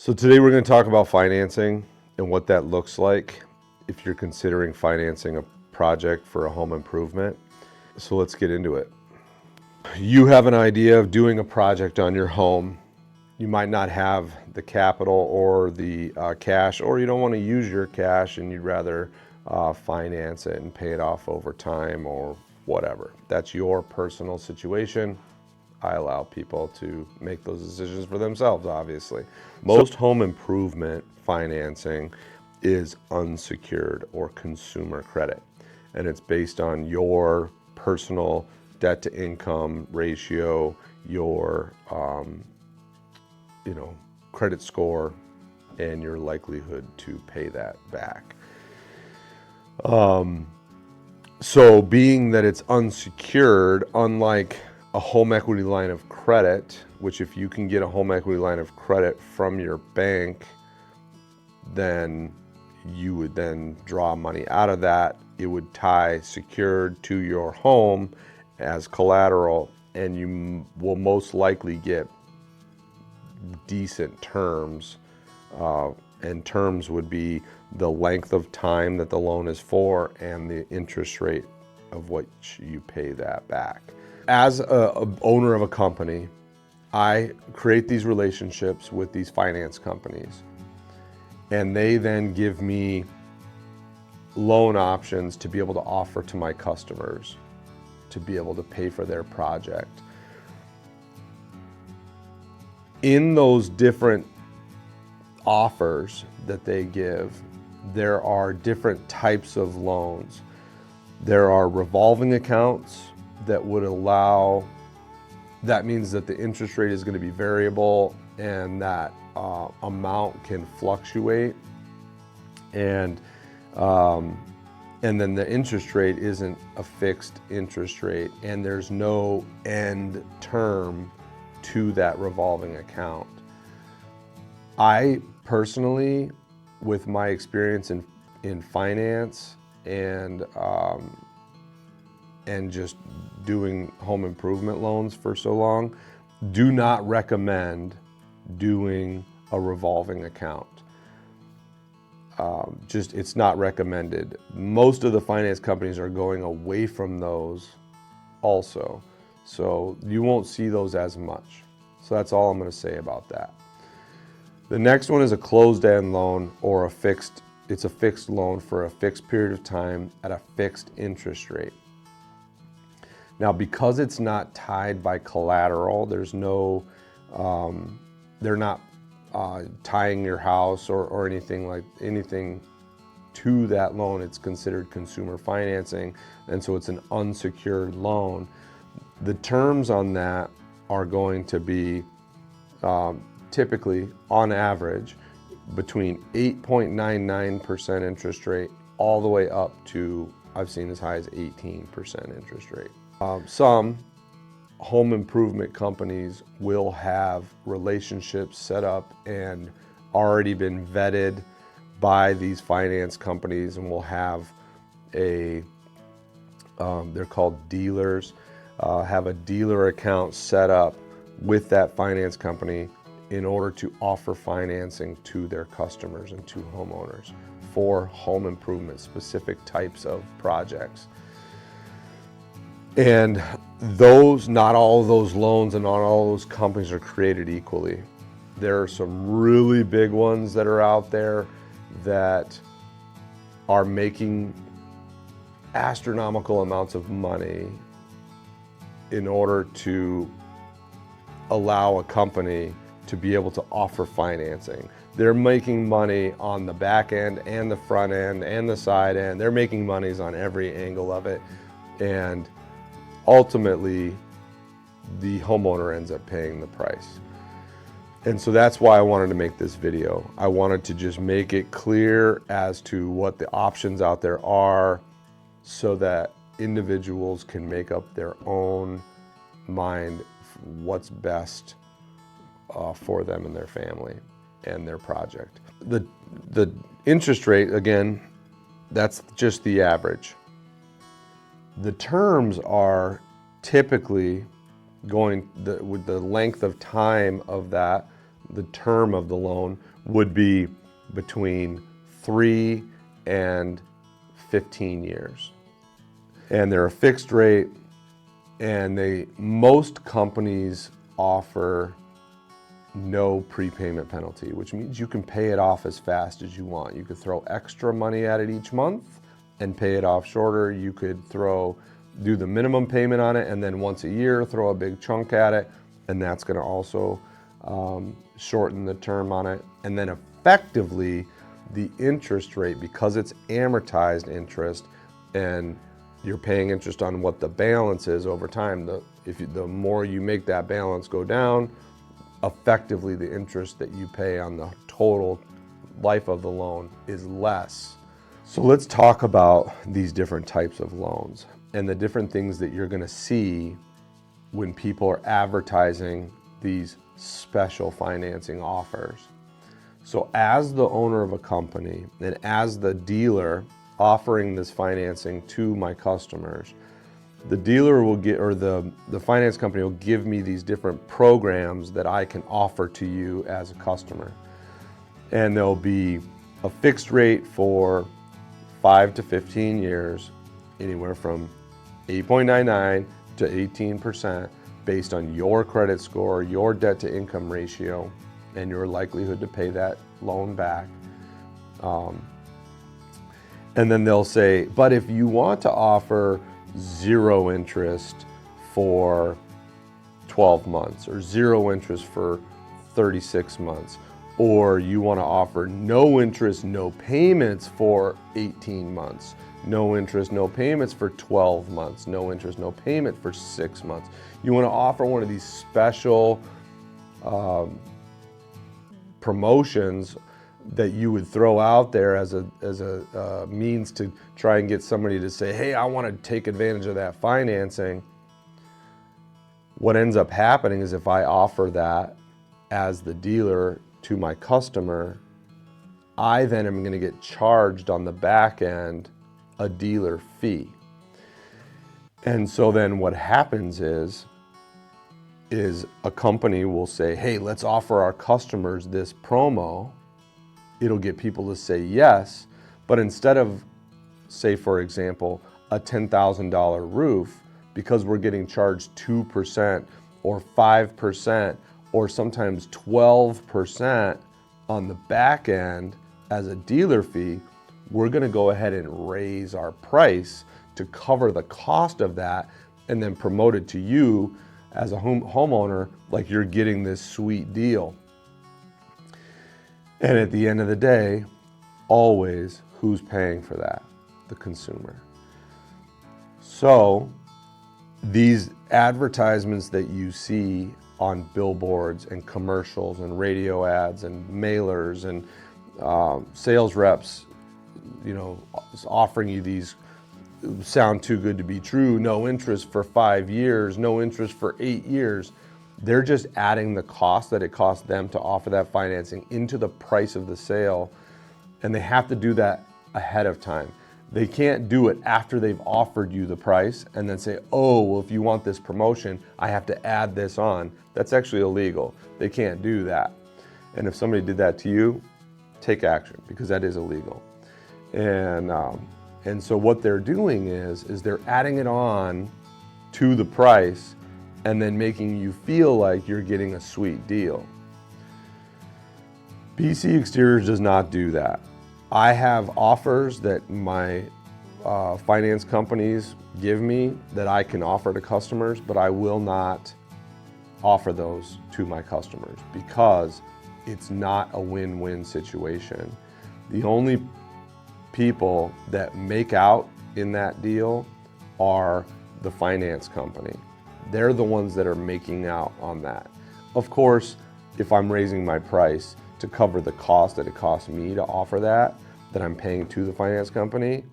So today we're going to talk about financing and what that looks like if you're considering financing a project for a home improvement. So let's get into it. You have an idea of doing a project on your home. You might not have the capital or the cash, or you don't want to use your cash and you'd rather finance it and pay it off over time or whatever. That's your personal situation. I allow people to make those decisions for themselves, obviously. Most home improvement financing is unsecured or consumer credit, and it's based on your personal debt to income ratio, your credit score, and your likelihood to pay that back. So being that it's unsecured, unlike a home equity line of credit, which if you can get a home equity line of credit from your bank, then you would then draw money out of that. It would tie secured to your home as collateral, and you will most likely get decent terms. And terms would be the length of time that the loan is for and the interest rate of which you pay that back. As a owner of a company, I create these relationships with these finance companies, and they then give me loan options to be able to offer to my customers to be able to pay for their project. In those different offers that they give, there are different types of loans. There are revolving accounts that would allow, that means that the interest rate is going to be variable and that amount can fluctuate, and then the interest rate isn't a fixed interest rate, and there's no end term to that revolving account. I personally, with my experience in finance and just doing home improvement loans for so long, do not recommend doing a revolving account. It's not recommended. Most of the finance companies are going away from those also. So you won't see those as much. So that's all I'm going to say about that. The next one is a closed-end loan, or it's a fixed loan for a fixed period of time at a fixed interest rate. Now, because it's not tied by collateral, there's no, they're not tying your house or anything to that loan. It's considered consumer financing, and so it's an unsecured loan. The terms on that are going to be typically, on average, between 8.99% interest rate all the way up to, I've seen as high as 18% interest rate. Some home improvement companies will have relationships set up and already been vetted by these finance companies, and will have they're called dealers, have a dealer account set up with that finance company in order to offer financing to their customers and to homeowners for home improvement, specific types of projects. And not all of those loans and not all those companies are created equally. There are some really big ones that are out there that are making astronomical amounts of money in order to allow a company to be able to offer financing. They're making money on the back end and the front end and the side end. They're making monies on every angle of it, and ultimately the homeowner ends up paying the price. And so that's why I wanted to make this video. I wanted to just make it clear as to what the options out there are, so that individuals can make up their own mind what's best for them and their family and their project. The interest rate, again, that's just the average. The terms are typically with the length of time of that, the term of the loan would be between 3 and 15 years. And they're a fixed rate, and most companies offer no prepayment penalty, which means you can pay it off as fast as you want. You could throw extra money at it each month and pay it off shorter. You could do the minimum payment on it, and then once a year throw a big chunk at it, and that's going to also shorten the term on it. And then effectively the interest rate, because it's amortized interest and you're paying interest on what the balance is over time, the more you make that balance go down, effectively the interest that you pay on the total life of the loan is less. So let's talk about these different types of loans and the different things that you're going to see when people are advertising these special financing offers. So as the owner of a company and as the dealer offering this financing to my customers, the dealer will get, or the finance company will give me these different programs that I can offer to you as a customer. And there'll be a fixed rate for 5 to 15 years, anywhere from 8.99 to 18% based on your credit score, your debt to income ratio, and your likelihood to pay that loan back. And then they'll say, but if you want to offer 0 interest for 12 months or 0 interest for 36 months, or you want to offer no interest, no payments for 18 months, no interest, no payments for 12 months, no interest, no payment for 6 months. You want to offer one of these special promotions that you would throw out there as a means to try and get somebody to say, hey, I want to take advantage of that financing. What ends up happening is if I offer that as the dealer to my customer, I then am going to get charged on the back end a dealer fee. And so then what happens is a company will say, hey, let's offer our customers this promo. It'll get people to say yes, but instead of, say for example, a $10,000 roof, because we're getting charged 2% or 5% or sometimes 12% on the back end as a dealer fee, we're gonna go ahead and raise our price to cover the cost of that and then promote it to you as a homeowner like you're getting this sweet deal. And at the end of the day, always, who's paying for that? The consumer. So these advertisements that you see on billboards and commercials and radio ads and mailers and sales reps, offering you these sound too good to be true, no interest for 5 years, no interest for 8 years. They're just adding the cost that it costs them to offer that financing into the price of the sale, and they have to do that ahead of time. They can't do it after they've offered you the price and then say, oh, well, if you want this promotion, I have to add this on. That's actually illegal. They can't do that. And if somebody did that to you, take action, because that is illegal. And so what they're doing is they're adding it on to the price and then making you feel like you're getting a sweet deal. BC Exteriors does not do that. I have offers that my finance companies give me that I can offer to customers, but I will not offer those to my customers because it's not a win-win situation. The only people that make out in that deal are the finance company. They're the ones that are making out on that. Of course, if I'm raising my price to cover the cost that it costs me to offer that I'm paying to the finance company,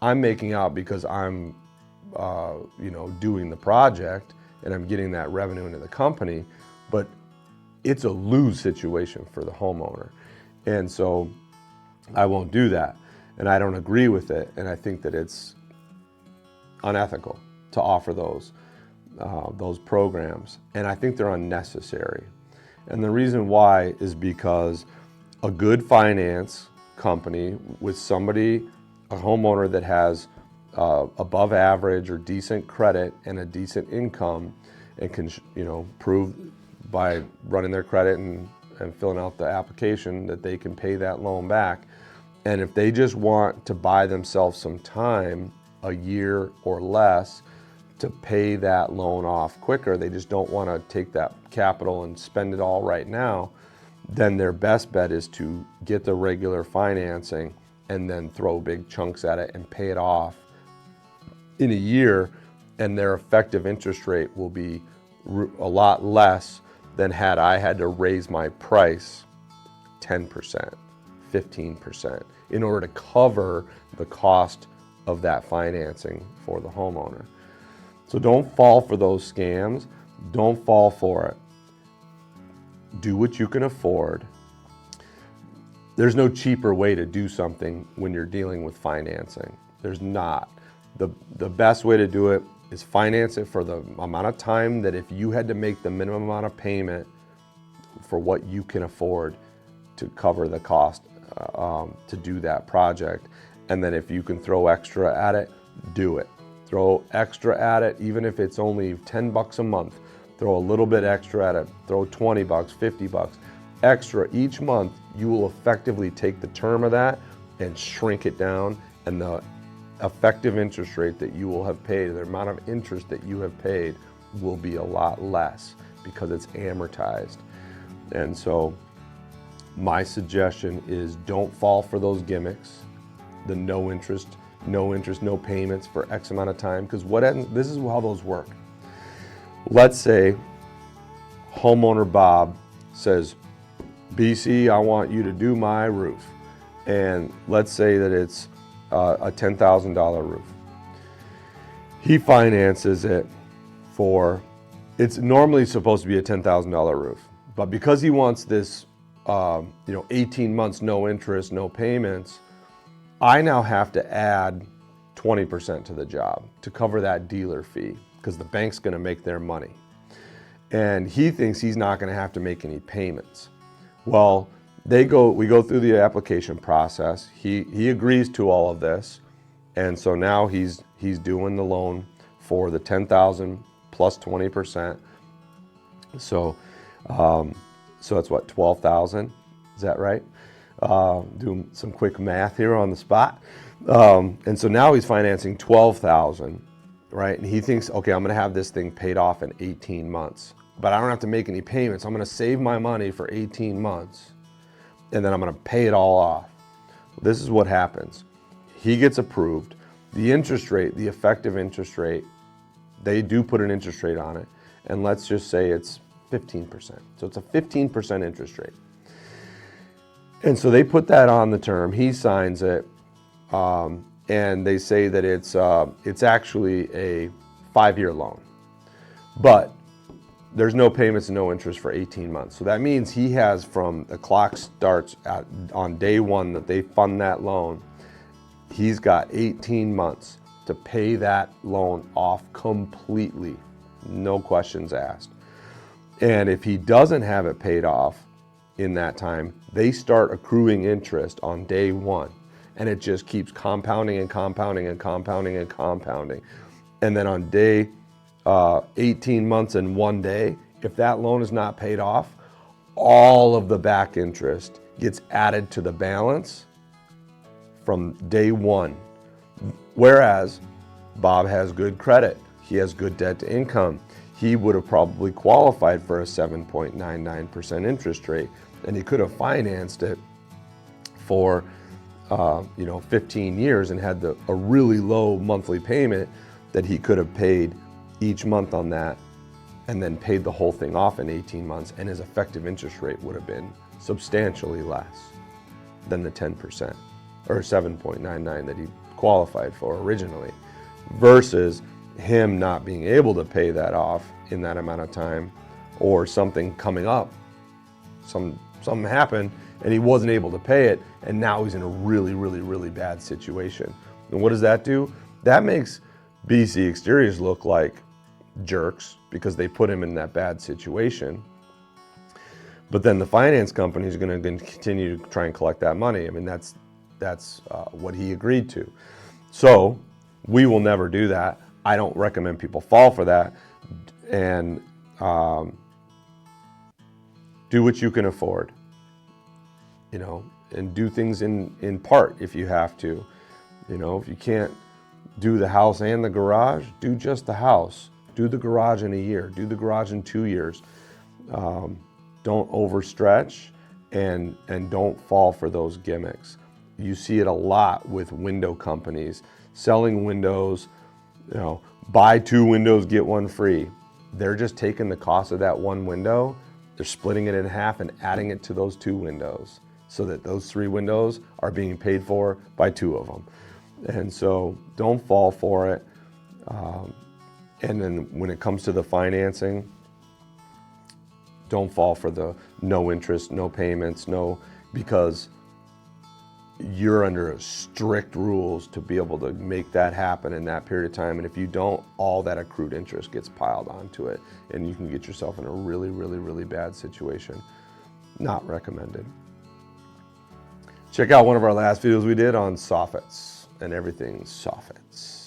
I'm making out because I'm doing the project and I'm getting that revenue into the company, but it's a lose situation for the homeowner. And so I won't do that. And I don't agree with it. And I think that it's unethical to offer those programs. And I think they're unnecessary. And the reason why is because a good finance company with somebody, a homeowner that has above average or decent credit and a decent income, and can prove by running their credit and filling out the application that they can pay that loan back. And if they just want to buy themselves some time, a year or less, to pay that loan off quicker, they just don't want to take that capital and spend it all right now, then their best bet is to get the regular financing and then throw big chunks at it and pay it off in a year, and their effective interest rate will be a lot less than had I had to raise my price 10%, 15% in order to cover the cost of that financing for the homeowner. So don't fall for those scams. Don't fall for it. Do what you can afford. There's no cheaper way to do something when you're dealing with financing. There's not. The best way to do it is finance it for the amount of time that if you had to make the minimum amount of payment for what you can afford to cover the cost to do that project. And then if you can throw extra at it, do it. Throw extra at it, even if it's only $10 a month. Throw a little bit extra at it. Throw 20 bucks, 50 bucks extra each month. You will effectively take the term of that and shrink it down, and the effective interest rate that you will have paid, the amount of interest that you have paid, will be a lot less because it's amortized. And so my suggestion is don't fall for those gimmicks, the no interest, no payments for X amount of time, because this is how those work. Let's say homeowner Bob says, BC, I want you to do my roof. And let's say that it's a $10,000 roof. He finances it for, it's normally supposed to be a $10,000 roof, but because he wants this 18 months, no interest, no payments, I now have to add 20% to the job to cover that dealer fee, because the bank's gonna make their money. And he thinks he's not gonna have to make any payments. Well, we go through the application process. He agrees to all of this. And so now he's doing the loan for the $10,000 plus 20%. So it's what, $12,000? Is that right? Doing some quick math here on the spot. And so now he's financing $12,000, right? And he thinks, okay, I'm gonna have this thing paid off in 18 months, but I don't have to make any payments. I'm gonna save my money for 18 months, and then I'm gonna pay it all off. This is what happens. He gets approved. The interest rate, the effective interest rate, they do put an interest rate on it, and let's just say it's 15%. So it's a 15% interest rate. And so they put that on the term, he signs it, and they say that it's actually a 5-year loan. But there's no payments and no interest for 18 months. So that means he has, from the clock starts on day one that they fund that loan, he's got 18 months to pay that loan off completely, no questions asked. And if he doesn't have it paid off in that time, they start accruing interest on day one. And it just keeps compounding and compounding and compounding and compounding. And then on day 18 months and 1 day, if that loan is not paid off, all of the back interest gets added to the balance from day one. Whereas Bob has good credit, he has good debt to income, he would have probably qualified for a 7.99% interest rate, and he could have financed it for 15 years and had a really low monthly payment that he could have paid each month on that, and then paid the whole thing off in 18 months, and his effective interest rate would have been substantially less than the 10% or 7.99 that he qualified for originally, versus him not being able to pay that off in that amount of time, or something coming up, something happened and he wasn't able to pay it, and now he's in a really, really, really bad situation. And what does that do? That makes BC Exteriors look like jerks because they put him in that bad situation. But then the finance company is going to continue to try and collect that money. I mean, that's what he agreed to. So we will never do that. I don't recommend people fall for that. And do what you can afford, you know, and do things in part if you have to. You know, if you can't do the house and the garage, do just the house. Do the garage in a year. Do the garage in 2 years. Don't overstretch, and don't fall for those gimmicks. You see it a lot with window companies selling windows, you know, buy 2 windows, get 1 free. They're just taking the cost of that 1 window, they're splitting it in half and adding it to those 2 windows so that those 3 windows are being paid for by 2 of them. And so don't fall for it. And then when it comes to the financing, don't fall for the no interest, no payments, because you're under strict rules to be able to make that happen in that period of time. And if you don't, all that accrued interest gets piled onto it, and you can get yourself in a really, really, really bad situation. Not recommended. Check out one of our last videos we did on soffits and everything soffits.